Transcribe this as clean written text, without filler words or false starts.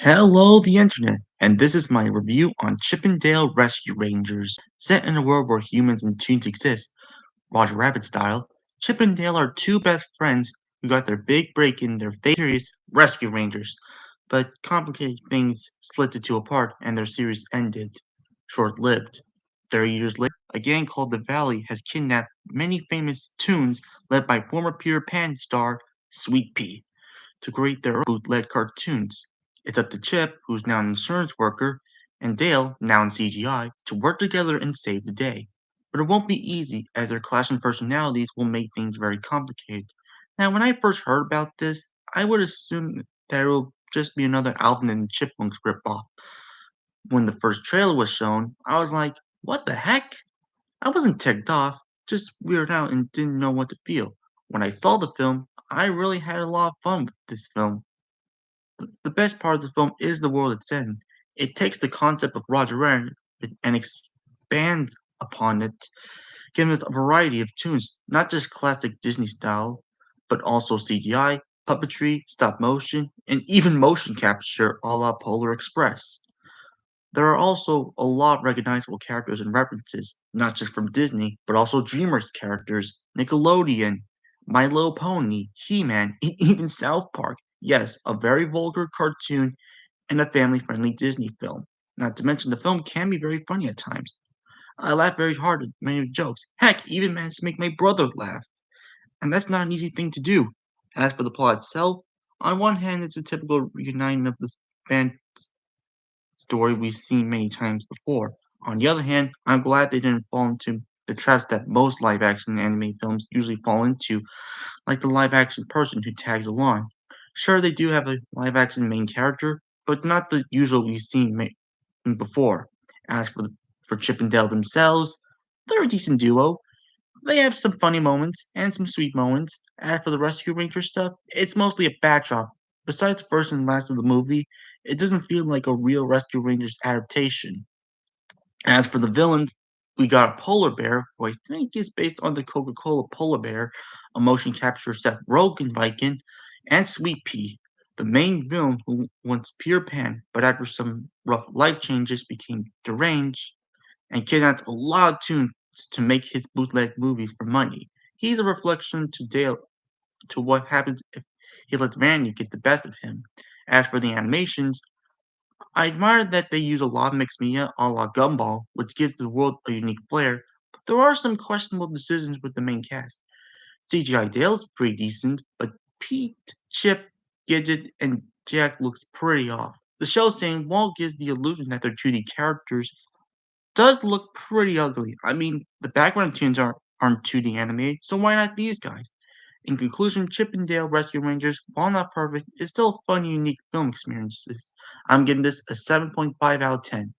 Hello, the internet, and this is my review on Chippendale Rescue Rangers. Set in a world where humans and toons exist, Roger Rabbit style, Chippendale are two best friends who got their big break in their favorite series, Rescue Rangers. But complicated things split the two apart, and their series ended. Short lived. 30 years later, a gang called the Valley has kidnapped many famous toons led by former Peter Pan star Sweet Pea to create their own bootleg cartoons. It's up to Chip, who's now an insurance worker, and Dale, now in CGI, to work together and save the day. But it won't be easy, as their clash in personalities will make things very complicated. Now, when I first heard about this, I would assume that it will just be another Alvin and the Chipmunks ripoff. When the first trailer was shown, I was like, what the heck? I wasn't ticked off, just weirded out and didn't know what to feel. When I saw the film, I really had a lot of fun with this film. The best part of the film is the world it's in. It takes the concept of Roger Rabbit and expands upon it, giving us a variety of tunes, not just classic Disney style, but also CGI, puppetry, stop motion, and even motion capture a la Polar Express. There are also a lot of recognizable characters and references, not just from Disney, but also DreamWorks characters, Nickelodeon, My Little Pony, He-Man, and even South Park. Yes, a very vulgar cartoon and a family-friendly Disney film. Not to mention the film can be very funny at times. I laugh very hard at many of the jokes. Heck, even managed to make my brother laugh. And that's not an easy thing to do. As for the plot itself, on one hand, it's a typical reuniting of the fan story we've seen many times before. On the other hand, I'm glad they didn't fall into the traps that most live action anime films usually fall into, like the live action person who tags along. Sure, they do have a live action main character, but not the usual we've seen before. As for Chip and Dale themselves, they're a decent duo. They have some funny moments and some sweet moments. As for the Rescue Ranger stuff, it's mostly a backdrop. Besides the first and last of the movie, it doesn't feel like a real Rescue Rangers adaptation. As for the villains, we got a polar bear, who I think is based on the Coca-Cola polar bear, a motion capture Seth Rogen Viking, and Sweet Pea, the main villain who wants Peter Pan, but after some rough life changes became deranged and kidnapped a lot of tunes to make his bootleg movies for money. He's a reflection to Dale to what happens if he lets Vanity get the best of him. As for the animations, I admire that they use a lot of mixed media a la Gumball, which gives the world a unique flair, but there are some questionable decisions with the main cast. CGI Dale's pretty decent, but Pete, Chip, Gidget, and Jack looks pretty off. The show saying Walt gives the illusion that they're 2D characters does look pretty ugly. I mean, the background tunes aren't 2D animated, so why not these guys? In conclusion, Chip and Dale Rescue Rangers, while not perfect, is still a fun, unique film experience. I'm giving this a 7.5 out of 10.